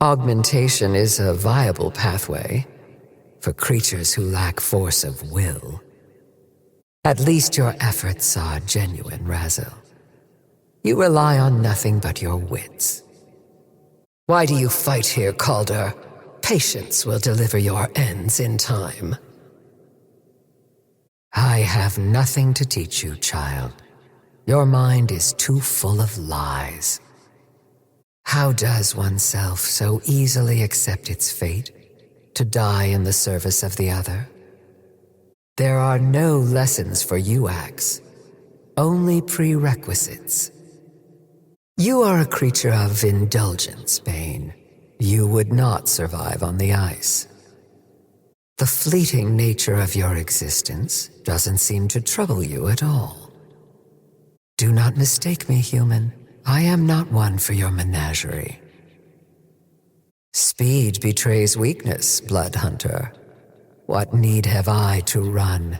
Augmentation is a viable pathway for creatures who lack force of will. At least your efforts are genuine, Razel. You rely on nothing but your wits. Why do you fight here, Calder? Patience will deliver your ends in time. I have nothing to teach you, child. Your mind is too full of lies. How does oneself so easily accept its fate, to die in the service of the other? There are no lessons for you, Axe, only prerequisites. You are a creature of indulgence, Bane. You would not survive on the ice. The fleeting nature of your existence doesn't seem to trouble you at all. Do not mistake me, human. I am not one for your menagerie. Speed betrays weakness, Blood Hunter. What need have I to run?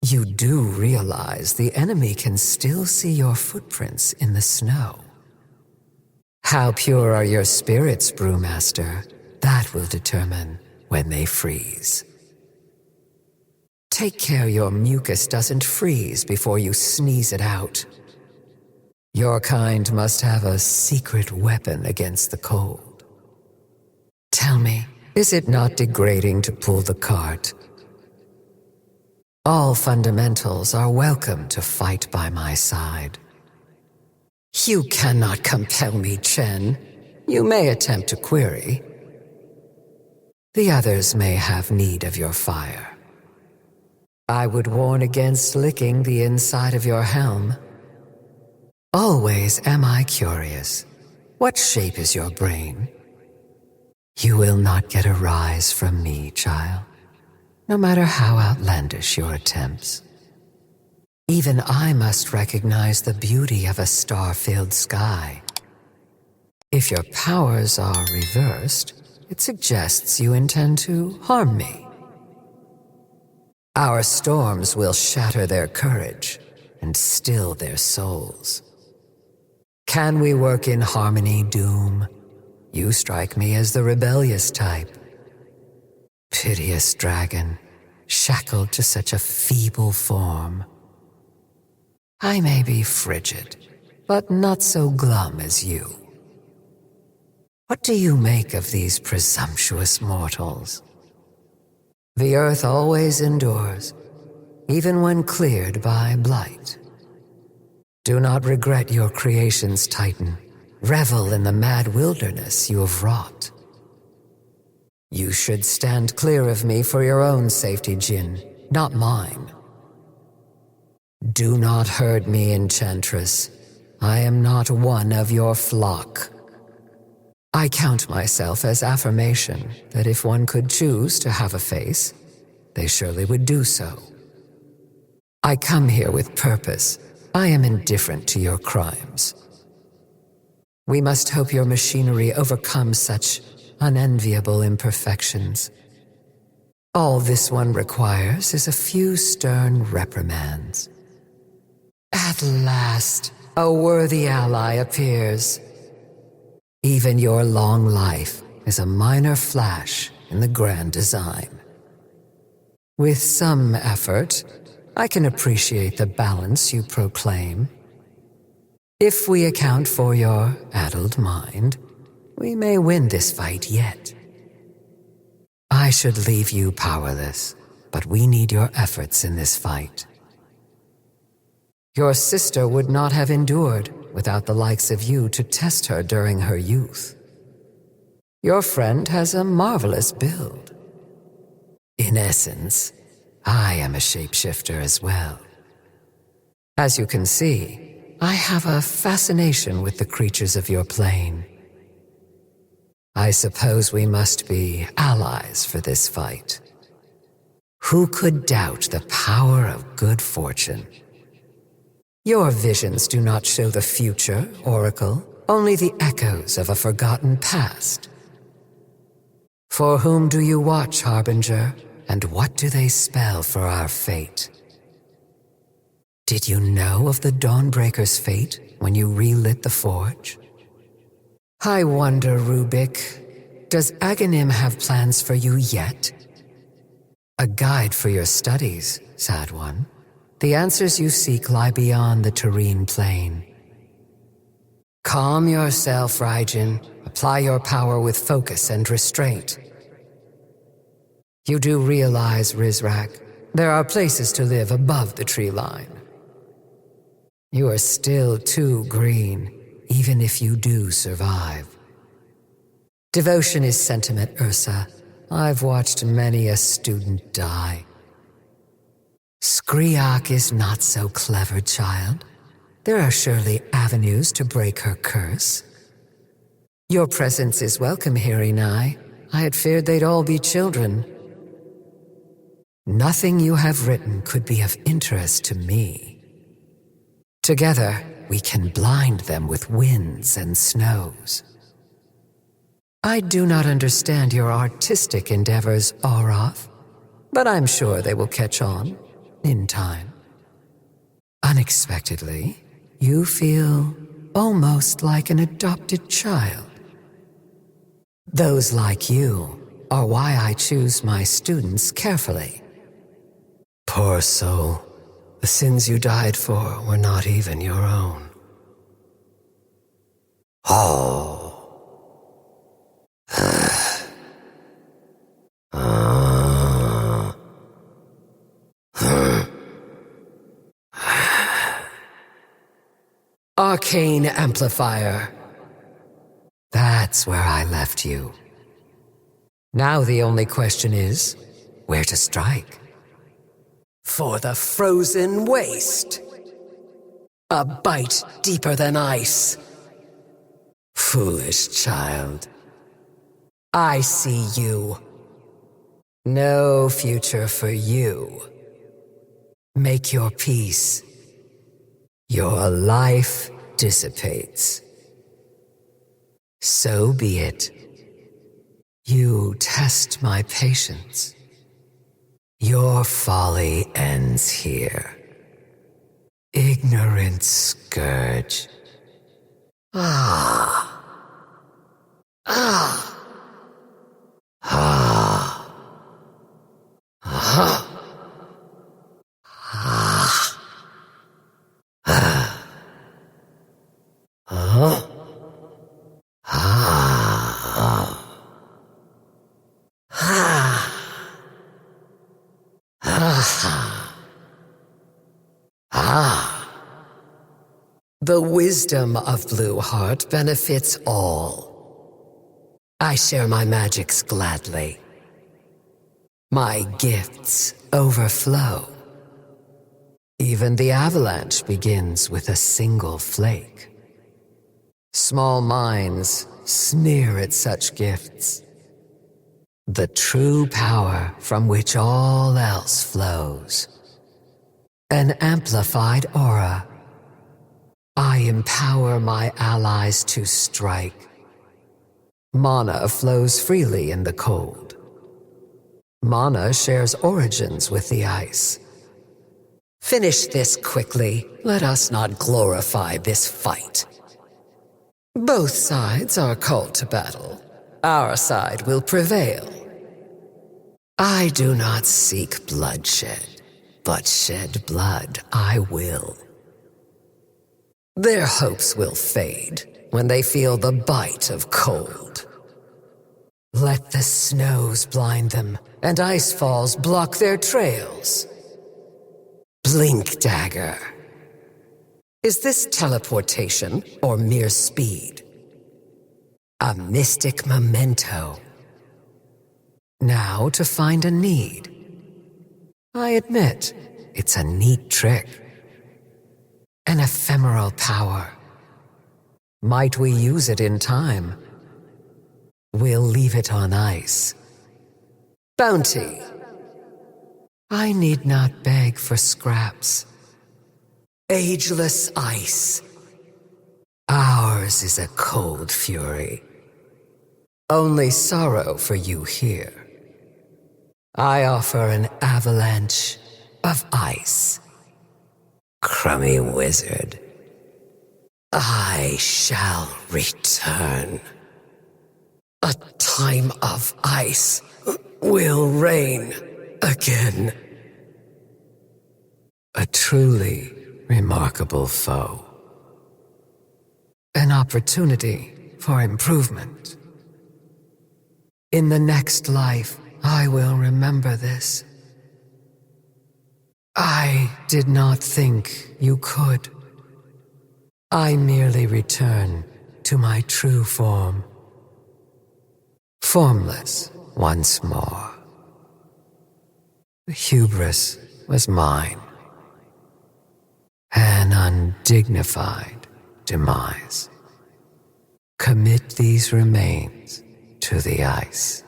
You do realize the enemy can still see your footprints in the snow. How pure are your spirits, Brewmaster? That will determine when they freeze. Take care your mucus doesn't freeze before you sneeze it out. Your kind must have a secret weapon against the cold. Tell me, is it not degrading to pull the cart? All fundamentals are welcome to fight by my side. You cannot compel me, Chen. You may attempt to query. The others may have need of your fire. I would warn against licking the inside of your helm. Always am I curious. What shape is your brain? You will not get a rise from me, child, no matter how outlandish your attempts. Even I must recognize the beauty of a star-filled sky. If your powers are reversed, it suggests you intend to harm me. Our storms will shatter their courage and still their souls. Can we work in harmony, Doom? You strike me as the rebellious type. Piteous dragon, shackled to such a feeble form. I may be frigid, but not so glum as you. What do you make of these presumptuous mortals? The earth always endures, even when cleared by blight. Do not regret your creations, Titan. Revel in the mad wilderness you have wrought. You should stand clear of me for your own safety, Jin, not mine. Do not hurt me, Enchantress. I am not one of your flock. I count myself as affirmation that if one could choose to have a face, they surely would do so. I come here with purpose. I am indifferent to your crimes. We must hope your machinery overcomes such unenviable imperfections. All this one requires is a few stern reprimands. At last, a worthy ally appears. Even your long life is a minor flash in the grand design. With some effort, I can appreciate the balance you proclaim. If we account for your addled mind, we may win this fight yet. I should leave you powerless, but we need your efforts in this fight. Your sister would not have endured without the likes of you to test her during her youth. Your friend has a marvelous build. In essence, I am a shapeshifter as well. As you can see, I have a fascination with the creatures of your plane. I suppose we must be allies for this fight. Who could doubt the power of good fortune? Your visions do not show the future, Oracle, only the echoes of a forgotten past. For whom do you watch, Harbinger, and what do they spell for our fate? Did you know of the Dawnbreaker's fate when you relit the forge? I wonder, Rubik, does Aghanim have plans for you yet? A guide for your studies, sad one. The answers you seek lie beyond the terrene plane. Calm yourself, Raijin. Apply your power with focus and restraint. You do realize, Rizrak, there are places to live above the tree line. You are still too green, even if you do survive. Devotion is sentiment, Ursa. I've watched many a student die. Skriak is not so clever, child. There are surely avenues to break her curse. Your presence is welcome here, Inai. I had feared they'd all be children. Nothing you have written could be of interest to me. Together, we can blind them with winds and snows. I do not understand your artistic endeavors, Oroth, but I'm sure they will catch on in time. Unexpectedly, you feel almost like an adopted child. Those like you are why I choose my students carefully. Poor soul. The sins you died for were not even your own. Oh. Arcane Amplifier. That's where I left you. Now the only question is, where to strike? For the frozen waste. A bite deeper than ice. Foolish child. I see you. No future for you. Make your peace. Your life dissipates. So be it. You test my patience. Your folly ends here. Ignorant scourge. Ah. Ah. Ah. Ah. Ah. Ah. Ah. Ah. Ah. The wisdom of Blueheart benefits all. I share my magics gladly. My gifts overflow. Even the avalanche begins with a single flake. Small minds sneer at such gifts. The true power from which all else flows. An amplified aura. I empower my allies to strike. Mana flows freely in the cold. Mana shares origins with the ice. Finish this quickly. Let us not glorify this fight. Both sides are called to battle. Our side will prevail. I do not seek bloodshed, but shed blood I will. Their hopes will fade when they feel the bite of cold. Let the snows blind them, and ice falls block their trails. Blink dagger. Is this teleportation or mere speed? A mystic memento. Now to find a need. I admit, it's a neat trick. An ephemeral power. Might we use it in time? We'll leave it on ice. Bounty. I need not beg for scraps. Ageless ice. Ours is a cold fury. Only sorrow for you here. I offer an avalanche of ice. Crummy wizard. I shall return. A time of ice will reign again. A truly remarkable foe. An opportunity for improvement. In the next life, I will remember this. I did not think you could. I merely return to my true form. Formless once more. The hubris was mine. An undignified demise. Commit these remains to the ice.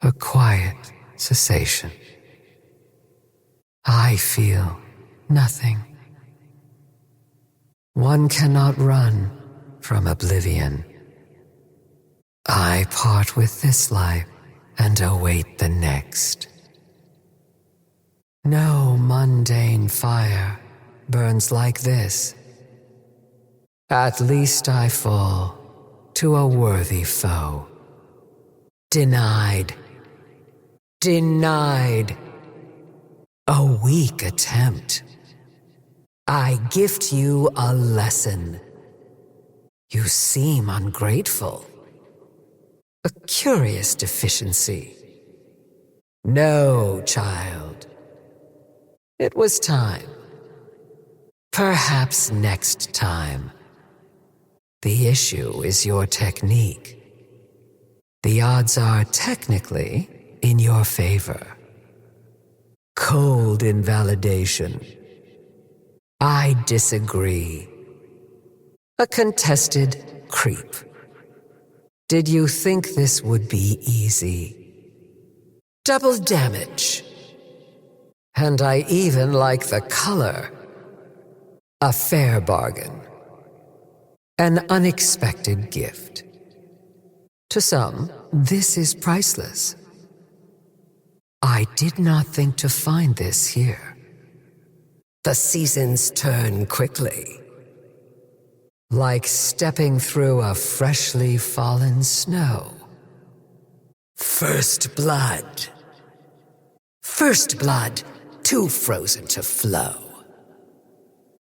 A quiet cessation. I feel nothing. One cannot run from oblivion. I part with this life and await the next. No mundane fire burns like this. At least I fall to a worthy foe. Denied. Denied. A weak attempt. I gift you a lesson. You seem ungrateful. A curious deficiency. No, child. It was time. Perhaps next time. The issue is your technique. The odds are technically in your favor. Cold invalidation. I disagree. A contested creep. Did you think this would be easy? Double damage. And I even like the color. A fair bargain. An unexpected gift. To some, this is priceless. I did not think to find this here. The seasons turn quickly. Like stepping through a freshly fallen snow. First blood. First blood, too frozen to flow.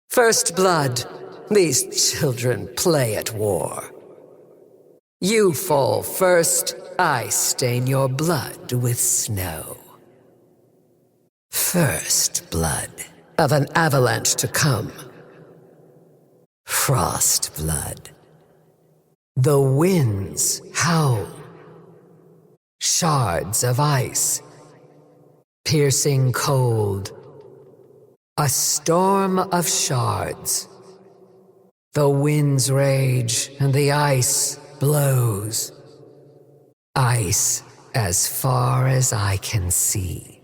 First blood, these children play at war. You fall first, I stain your blood with snow. First blood of an avalanche to come. Frost blood. The winds howl. Shards of ice. Piercing cold. A storm of shards. The winds rage and the ice blows. Ice as far as I can see.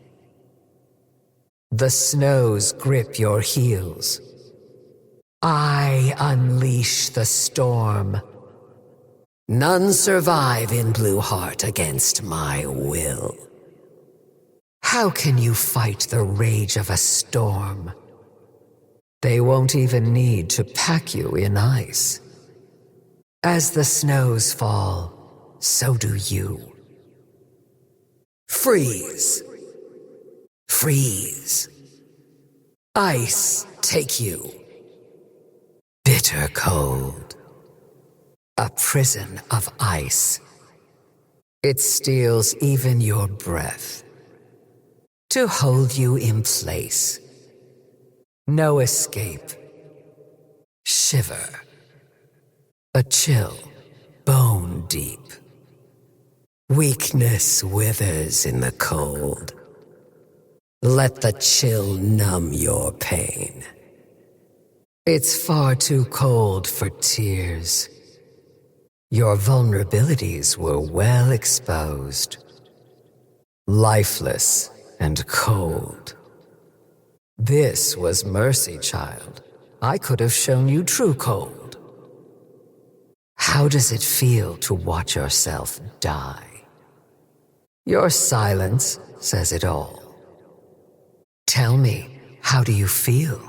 The snows grip your heels. I unleash the storm. None survive in Blueheart against my will. How can you fight the rage of a storm? They won't even need to pack you in ice. As the snows fall, so do you. Freeze. Freeze. Ice take you. Bitter cold. A prison of ice. It steals even your breath. To hold you in place. No escape. Shiver. A chill, bone deep. Weakness withers in the cold. Let the chill numb your pain. It's far too cold for tears. Your vulnerabilities were well exposed. Lifeless and cold. This was mercy, child. I could have shown you true cold. How does it feel to watch yourself die? Your silence says it all. Tell me, how do you feel?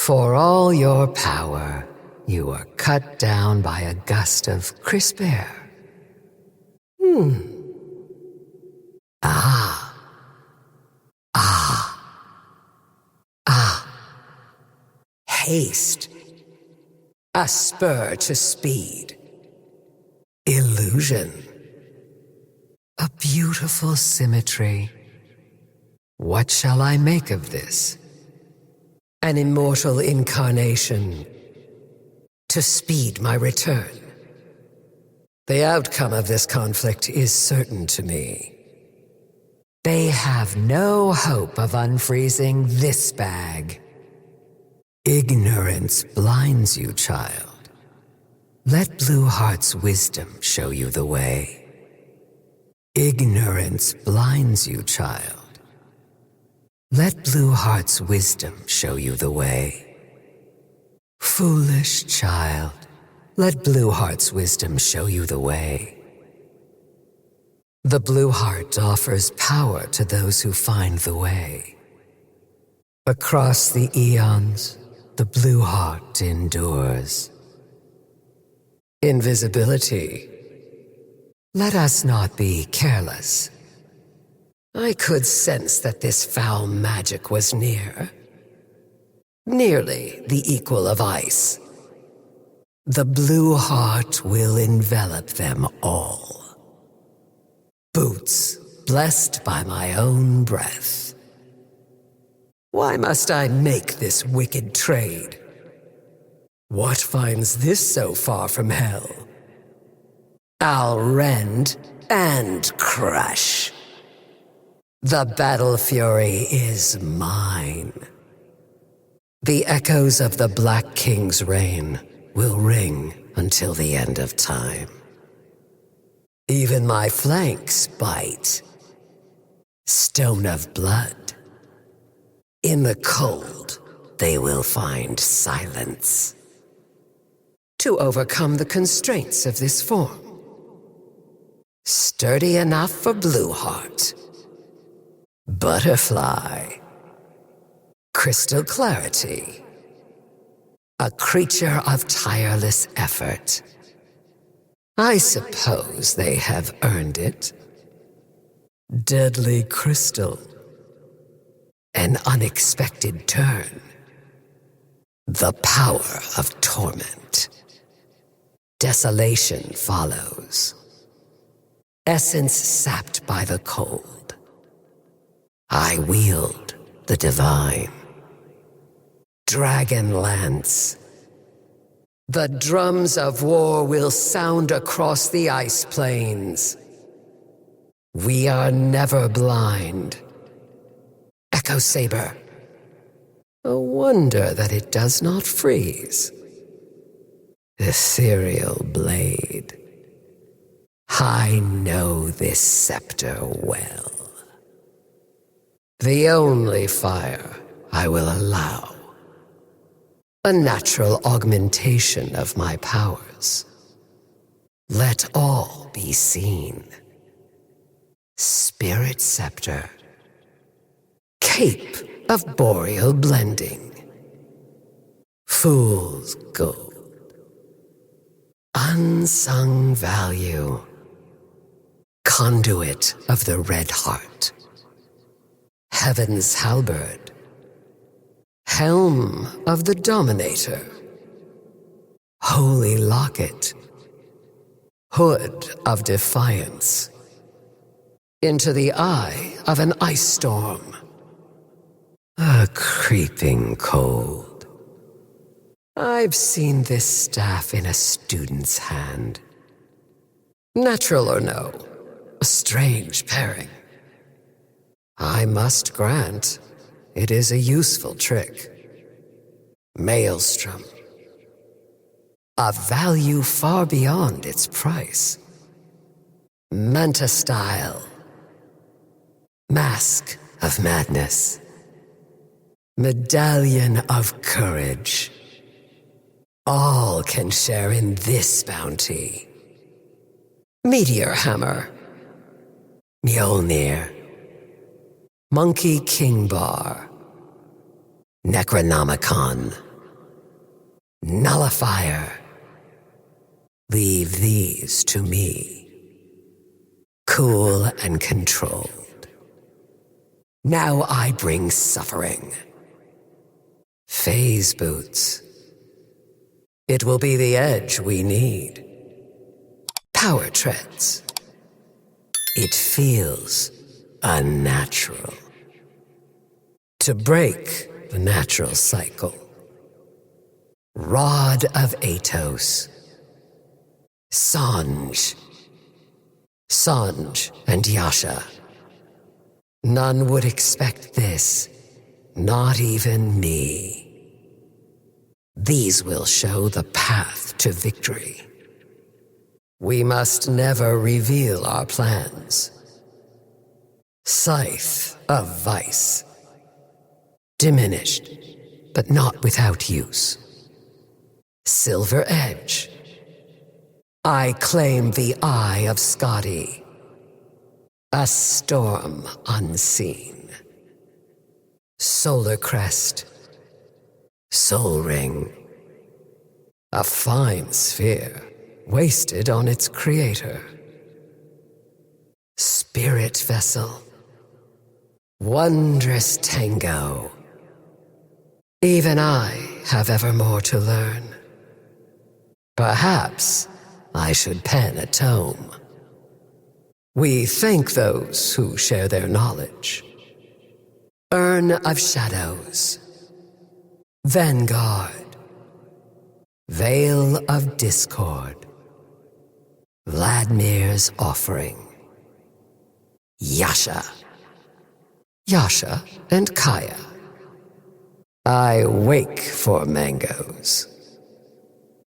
For all your power, you are cut down by a gust of crisp air. Ah. Ah. Ah. Haste. A spur to speed. Illusion. A beautiful symmetry. What shall I make of this? An immortal incarnation to speed my return. The outcome of this conflict is certain to me. They have no hope of unfreezing this bag. Ignorance blinds you, child. Let Blueheart's wisdom show you the way. Ignorance blinds you, child. Let Blueheart's wisdom show you the way. Foolish child, let Blueheart's wisdom show you the way. The Blueheart offers power to those who find the way. Across the eons, the Blueheart endures. Invisibility. Let us not be careless. I could sense that this foul magic was near. Nearly the equal of ice. The Blueheart will envelop them all. Boots blessed by my own breath. Why must I make this wicked trade? What finds this so far from hell? I'll rend and crush. The battle fury is mine. The echoes of the Black King's reign will ring until the end of time. Even my flanks bite. Stone of blood. In the cold, they will find silence. To overcome the constraints of this form. Sturdy enough for Blueheart. Butterfly. Crystal clarity. A creature of tireless effort. I suppose they have earned it. Deadly crystal. An unexpected turn. The power of torment. Desolation follows. Essence sapped by the cold. I wield the divine. Dragon lance. The drums of war will sound across the ice plains. We are never blind. Echo saber. A wonder that it does not freeze. Ethereal blade. I know this scepter well. The only fire I will allow. A natural augmentation of my powers. Let all be seen. Spirit scepter. Cape of boreal blending. Fool's gold. Unsung value. Conduit of the red heart. Heaven's halberd. Helm of the Dominator. Holy locket. Hood of defiance. Into the eye of an ice storm. A creeping cold. I've seen this staff in a student's hand. Natural or no, a strange pairing. I must grant, it is a useful trick. Maelstrom. A value far beyond its price. Manta style. Mask of madness. Medallion of courage. All can share in this bounty. Meteor hammer. Mjolnir. Monkey King Bar. Necronomicon. Nullifier. Leave these to me. Cool and controlled. Now I bring suffering. Phase boots. It will be the edge we need. Power treads. It feels unnatural. To break the natural cycle. Rod of Atos. Sanj. Sanj and Yasha. None would expect this, not even me. These will show the path to victory. We must never reveal our plans. Scythe of Vice. Diminished, but not without use. Silver Edge. I claim the Eye of Skadi. A storm unseen. Solar Crest. Soul Ring. A fine sphere, wasted on its creator. Spirit Vessel. Wondrous Tango. Even I have ever more to learn. Perhaps I should pen a tome. We thank those who share their knowledge. Urn of Shadows. Vanguard. Veil of Discord. Vladmir's Offering. Yasha. Yasha and Kaya. I wake for mangoes.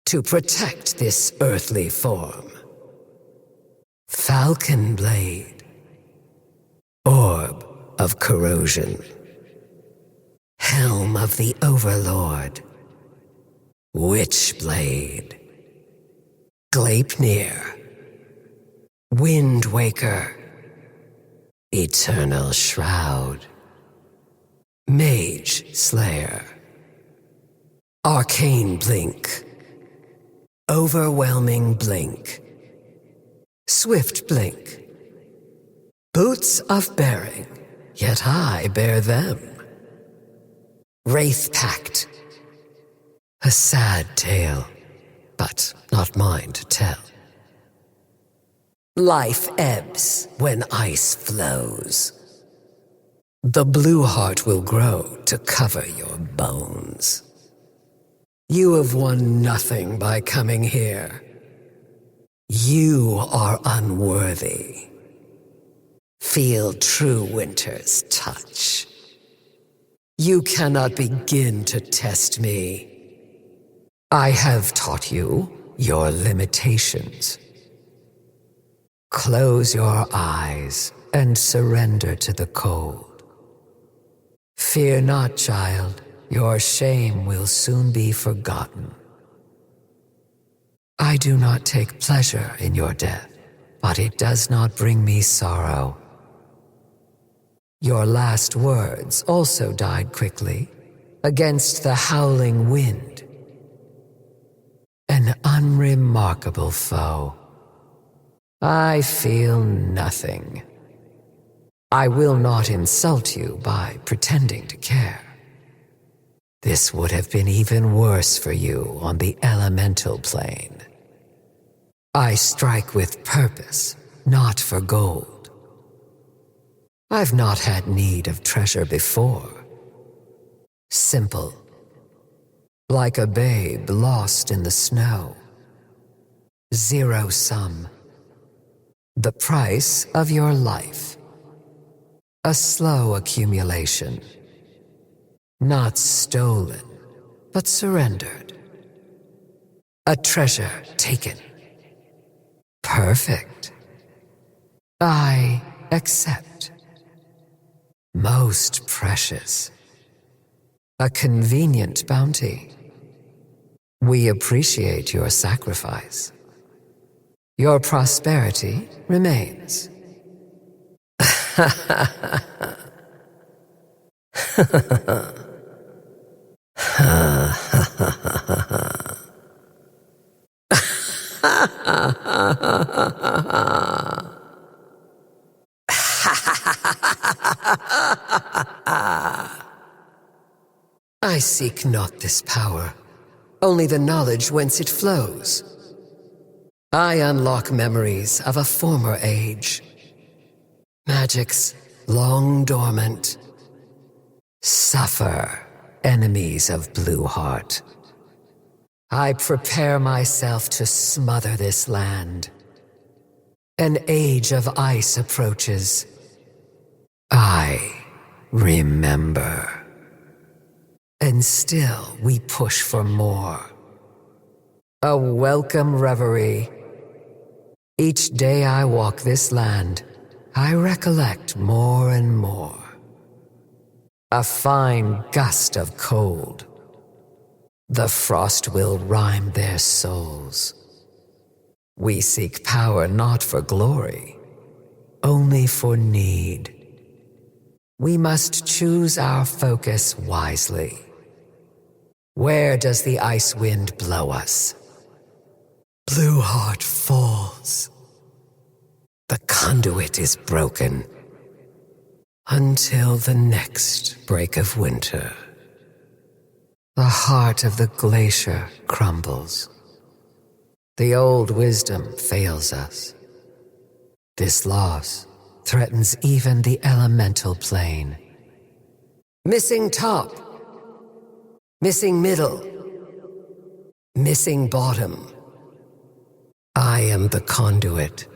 To protect this earthly form. Falcon Blade. Orb of Corrosion. Helm of the Overlord. Witchblade. Gleipnir. Wind Waker. Eternal Shroud. Mage Slayer. Arcane Blink. Overwhelming Blink. Swift Blink. Boots of Bearing, yet I bear them. Wraith Pact. A sad tale, but not mine to tell. Life ebbs when ice flows. The Blueheart will grow to cover your bones. You have won nothing by coming here. You are unworthy. Feel true winter's touch. You cannot begin to test me. I have taught you your limitations. Close your eyes and surrender to the cold. Fear not, child. Your shame will soon be forgotten. I do not take pleasure in your death, but it does not bring me sorrow. Your last words also died quickly, against the howling wind. An unremarkable foe. I feel nothing. I will not insult you by pretending to care. This would have been even worse for you on the elemental plane. I strike with purpose, not for gold. I've not had need of treasure before. Simple. Like a babe lost in the snow. Zero sum. The price of your life. A slow accumulation. Not stolen, but surrendered. A treasure taken. Perfect. I accept. Most precious. A convenient bounty. We appreciate your sacrifice. Your prosperity remains. Ha ha ha ha ha. I seek not this power, only the knowledge whence it flows. I unlock memories of a former age, magics long dormant. Suffer, enemies of Blueheart. I prepare myself to smother this land. An age of ice approaches. I remember. And still we push for more. A welcome reverie. Each day I walk this land, I recollect more and more. A fine gust of cold. The frost will rime their souls. We seek power not for glory, only for need. We must choose our focus wisely. Where does the ice wind blow us? Blueheart falls. The conduit is broken. Until the next break of winter. The heart of the glacier crumbles. The old wisdom fails us. This loss threatens even the elemental plane. Missing top. Missing middle. Missing bottom. I am the conduit,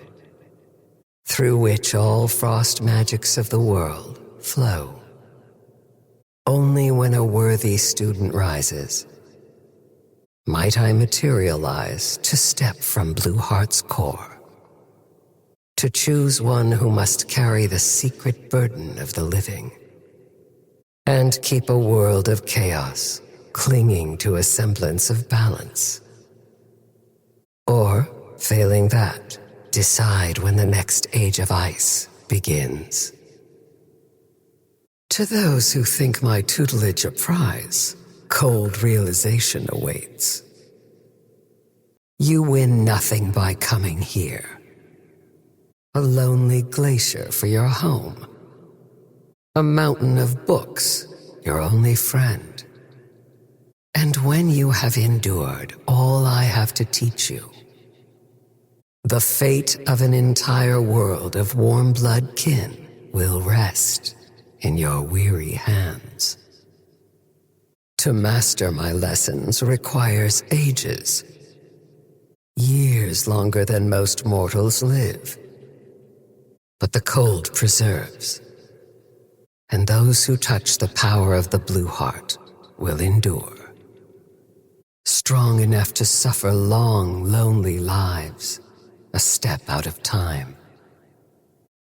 through which all frost magics of the world flow. Only when a worthy student rises, might I materialize to step from Blueheart's core, to choose one who must carry the secret burden of the living, and keep a world of chaos clinging to a semblance of balance. Or, failing that, decide when the next age of ice begins. To those who think my tutelage a prize, cold realization awaits. You win nothing by coming here. A lonely glacier for your home. A mountain of books, your only friend. And when you have endured all I have to teach you, the fate of an entire world of warm blood kin will rest in your weary hands. To master my lessons requires ages, years longer than most mortals live. But the cold preserves, and those who touch the power of the Blueheart will endure. Strong enough to suffer long, lonely lives, a step out of time.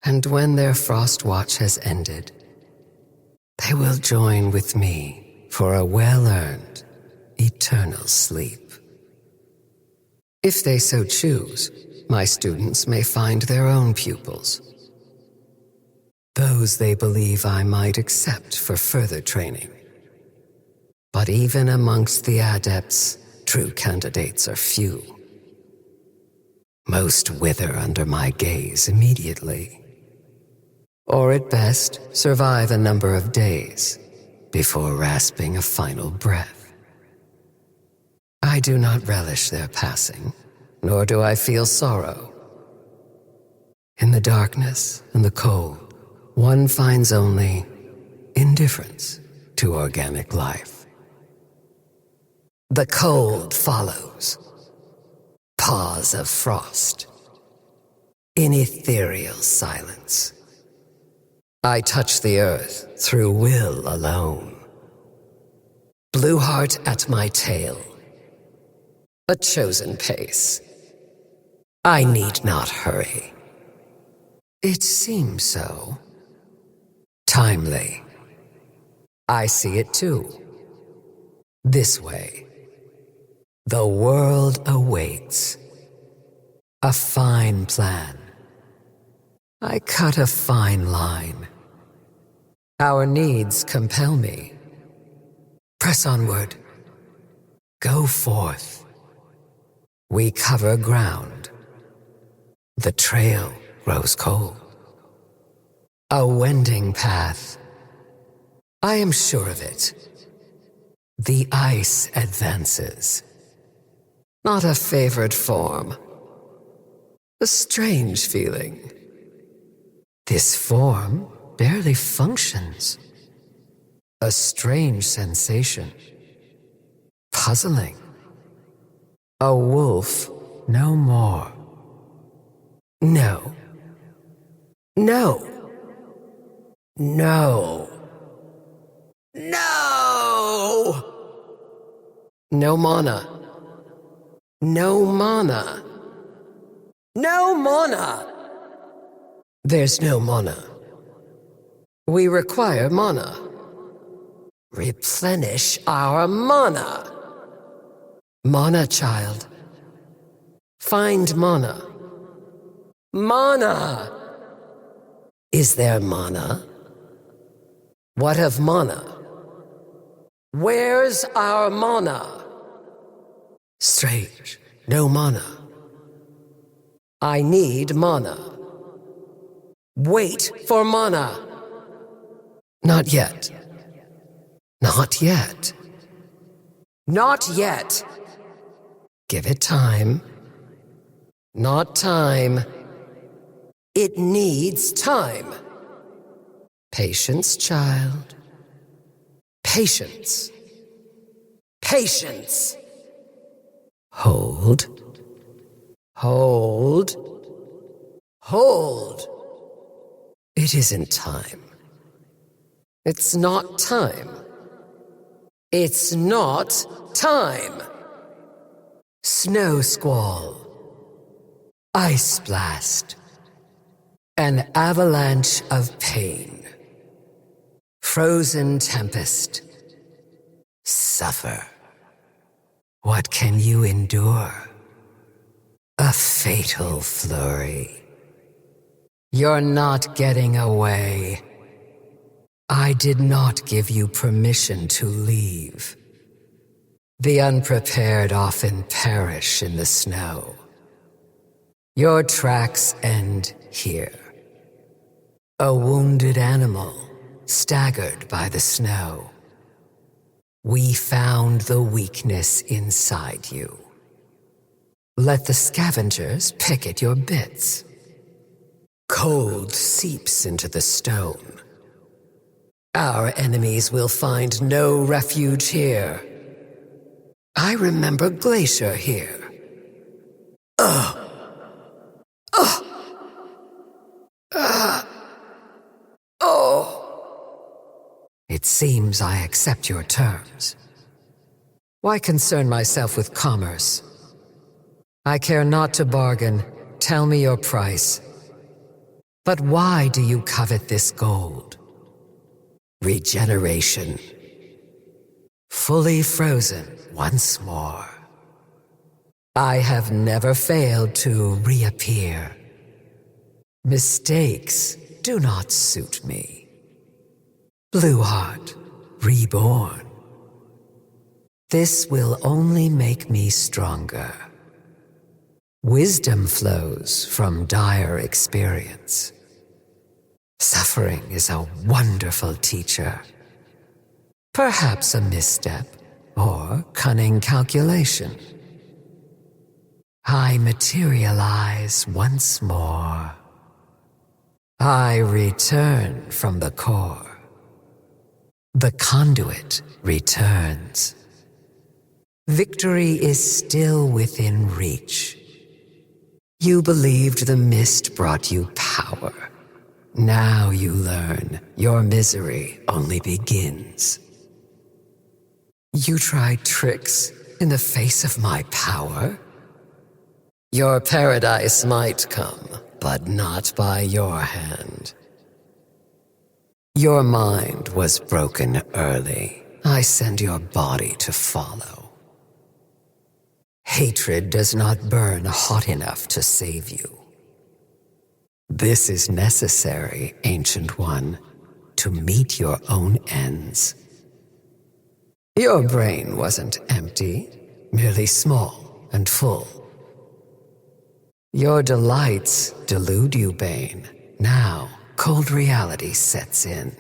And when their frost watch has ended, they will join with me for a well-earned, eternal sleep. If they so choose, my students may find their own pupils. Those they believe I might accept for further training. But even amongst the adepts, true candidates are few. Most wither under my gaze immediately. Or at best, survive a number of days before rasping a final breath. I do not relish their passing, nor do I feel sorrow. In the darkness and the cold, one finds only indifference to organic life. The cold follows. Pause of frost. In ethereal silence. I touch the earth through will alone. Blueheart at my tail. A chosen pace. I need not hurry. It seems so. Timely. I see it too. This way. The world awaits. A fine plan. I cut a fine line. Our needs compel me. Press onward. Go forth. We cover ground. The trail grows cold. A wending path. I am sure of it. The ice advances. Not a favored form. A strange feeling. This form barely functions. A strange sensation. Puzzling. A wolf no more. No. No. No. No! No mana. No mana. No mana! There's no mana. We require mana. Replenish our mana. Mana, child. Find mana. Mana! Is there mana? What of mana? Where's our mana? Strange. No mana. I need mana. Wait for mana. Not yet. Not yet. Not yet. Give it time. Not time. It needs time. Patience, child. Patience. Patience. Hold. Hold. Hold. It isn't time. It's not time. It's not time. Snow squall. Ice blast. An avalanche of pain. Frozen tempest. Suffer. What can you endure? A fatal flurry. You're not getting away. I did not give you permission to leave. The unprepared often perish in the snow. Your tracks end here. A wounded animal, staggered by the snow. We found the weakness inside you. Let the scavengers pick at your bits. Cold seeps into the stone. Our enemies will find no refuge here. I remember Glacier here. Ugh! Ugh! Oh! It seems I accept your terms. Why concern myself with commerce? I care not to bargain. Tell me your price. But why do you covet this gold? Regeneration. Fully frozen once more. I have never failed to reappear. Mistakes do not suit me. Blueheart, reborn. This will only make me stronger. Wisdom flows from dire experience. Suffering is a wonderful teacher. Perhaps a misstep or cunning calculation. I materialize once more. I return from the core. The conduit returns. Victory is still within reach. You believed the mist brought you power. Now you learn your misery only begins. You tried tricks in the face of my power? Your paradise might come, but not by your hand. Your mind was broken early. I send your body to follow. Hatred does not burn hot enough to save you. This is necessary, Ancient One, to meet your own ends. Your brain wasn't empty, merely small and full. Your delights delude you, Bane. Now, cold reality sets in.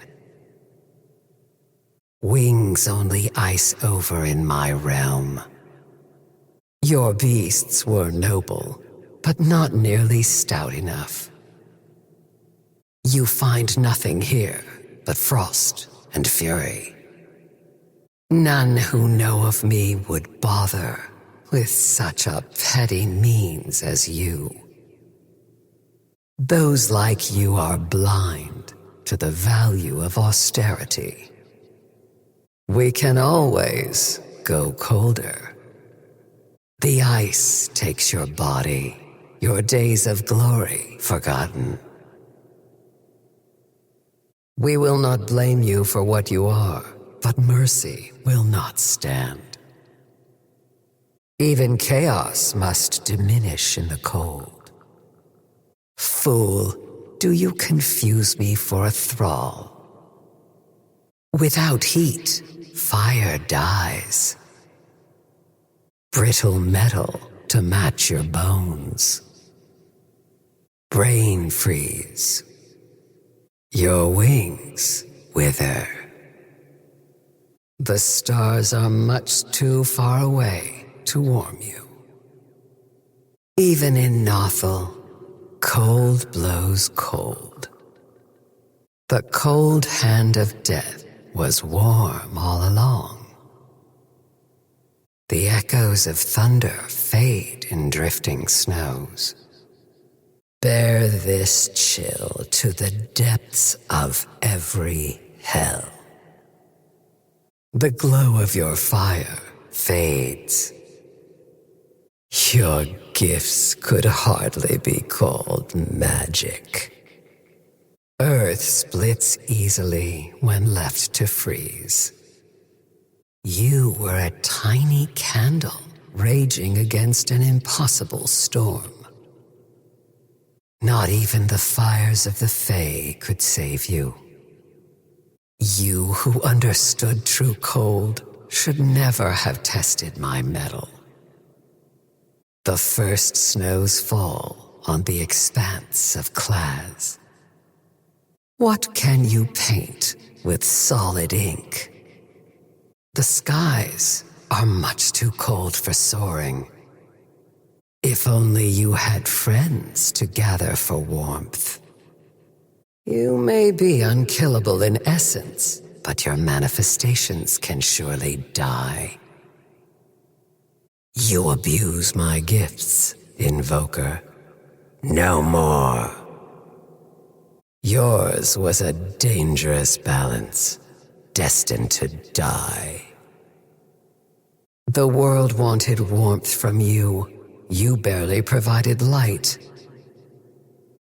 Wings only ice over in my realm. Your beasts were noble, but not nearly stout enough. You find nothing here but frost and fury. None who know of me would bother with such a petty means as you. Those like you are blind to the value of austerity. We can always go colder. The ice takes your body, your days of glory forgotten. We will not blame you for what you are, but mercy will not stand. Even chaos must diminish in the cold. Fool, do you confuse me for a thrall? Without heat, fire dies. Brittle metal to match your bones. Brain freeze. Your wings wither. The stars are much too far away to warm you. Even in Nothel, cold blows cold. The cold hand of death was warm all along. The echoes of thunder fade in drifting snows. Bear this chill to the depths of every hell. The glow of your fire fades. Your gifts could hardly be called magic. Earth splits easily when left to freeze. You were a tiny candle raging against an impossible storm. Not even the fires of the Fae could save you. You who understood true cold should never have tested my mettle. The first snows fall on the expanse of Claz. What can you paint with solid ink? The skies are much too cold for soaring. If only you had friends to gather for warmth. You may be unkillable in essence, but your manifestations can surely die. You abuse my gifts, Invoker. No more. Yours was a dangerous balance, destined to die. The world wanted warmth from you. You barely provided light.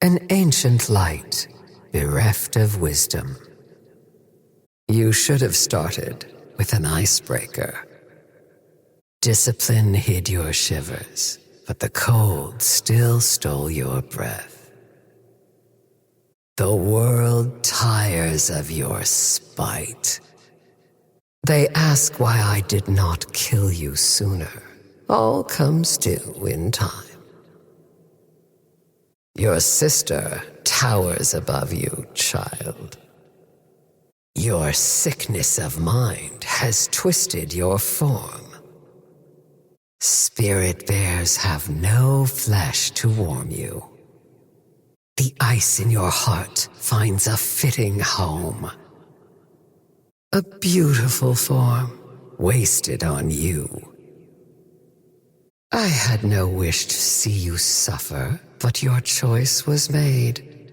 An ancient light, bereft of wisdom. You should have started with an icebreaker. Discipline hid your shivers, but the cold still stole your breath. The world tires of your spite. They ask why I did not kill you sooner. All comes due in time. Your sister towers above you, child. Your sickness of mind has twisted your form. Spirit bears have no flesh to warm you. The ice in your heart finds a fitting home. A beautiful form wasted on you. I had no wish to see you suffer, but your choice was made.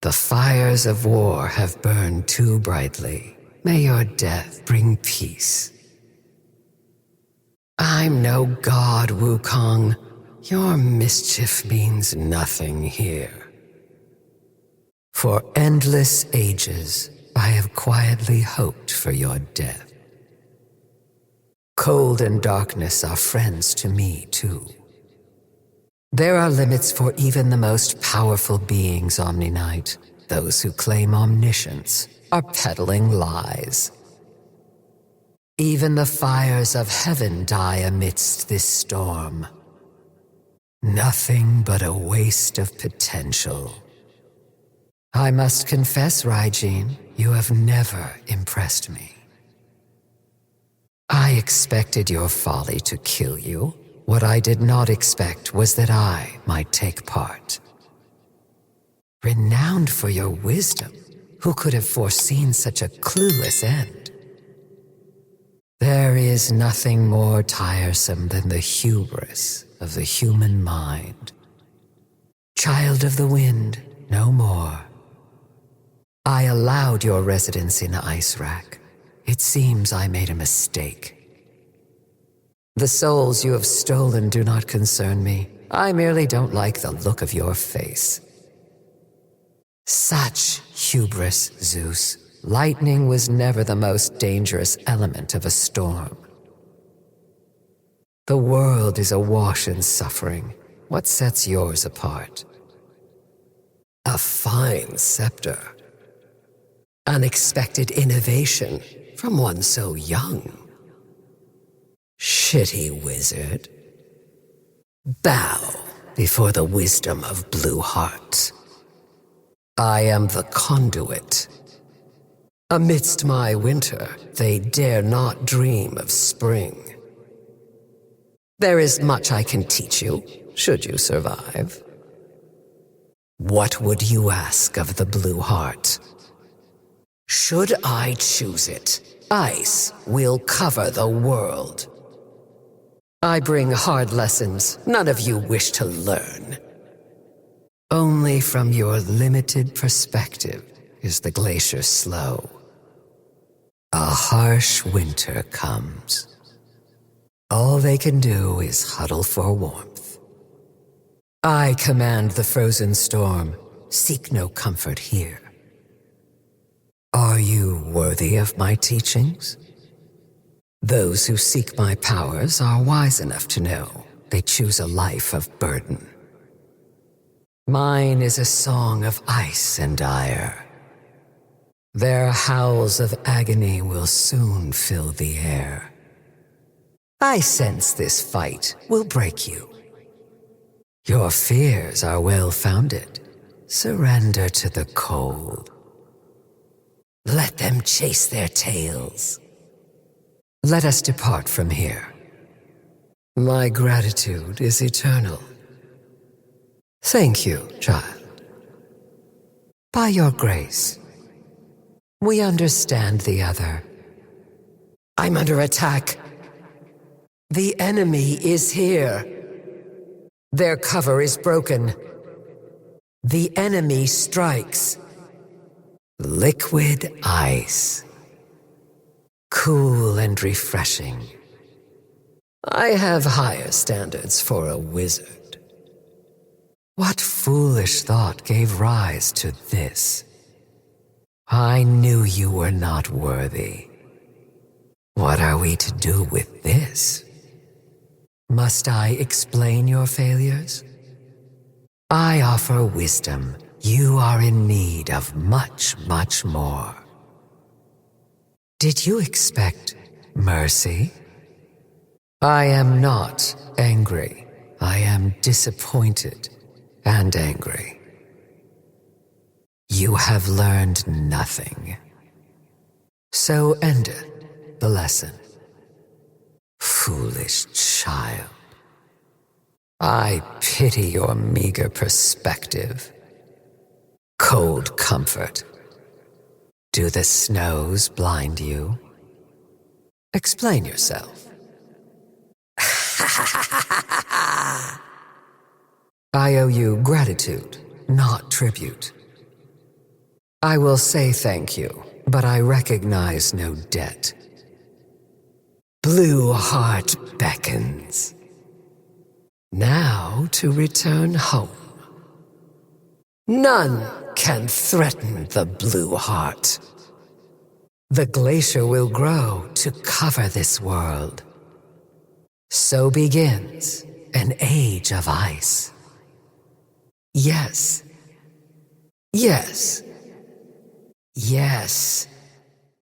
The fires of war have burned too brightly. May your death bring peace. I'm no god, Wukong. Your mischief means nothing here. For endless ages, I have quietly hoped for your death. Cold and darkness are friends to me, too. There are limits for even the most powerful beings, Omni-Knight. Those who claim omniscience are peddling lies. Even the fires of heaven die amidst this storm. Nothing but a waste of potential. I must confess, Raijin, you have never impressed me. I expected your folly to kill you. What I did not expect was that I might take part. Renowned for your wisdom, who could have foreseen such a clueless end? There is nothing more tiresome than the hubris of the human mind. Child of the wind, no more. I allowed your residence in Ice Rack. It seems I made a mistake. The souls you have stolen do not concern me. I merely don't like the look of your face. Such hubris, Zeus. Lightning was never the most dangerous element of a storm. The world is awash in suffering. What sets yours apart? A fine scepter. Unexpected innovation from one so young. Shitty wizard. Bow before the wisdom of Blueheart. I am the Conduit. Amidst my winter, they dare not dream of spring. There is much I can teach you, should you survive. What would you ask of the Blueheart? Should I choose it, ice will cover the world. I bring hard lessons none of you wish to learn. Only from your limited perspective is the glacier slow. A harsh winter comes. All they can do is huddle for warmth. I command the frozen storm. Seek no comfort here. Are you worthy of my teachings? Those who seek my powers are wise enough to know they choose a life of burden. Mine is a song of ice and ire. Their howls of agony will soon fill the air. I sense this fight will break you. Your fears are well-founded. Surrender to the cold. Let them chase their tails. Let us depart from here. My gratitude is eternal. Thank you, child. By your grace, we understand the other. I'm under attack. The enemy is here. Their cover is broken. The enemy strikes. Liquid ice. Cool and refreshing. I have higher standards for a wizard. What foolish thought gave rise to this? I knew you were not worthy. What are we to do with this? Must I explain your failures? I offer wisdom. You are in need of much, much more. Did you expect mercy? I am not angry. I am disappointed and angry. You have learned nothing. So ended the lesson. Foolish child. I pity your meager perspective. Cold comfort. Do the snows blind you? Explain yourself. I owe you gratitude, not tribute. I will say thank you, but I recognize no debt. Blueheart beckons. Now to return home. None can threaten the Blueheart. The glacier will grow to cover this world. So begins an age of ice. Yes. Yes. Yes.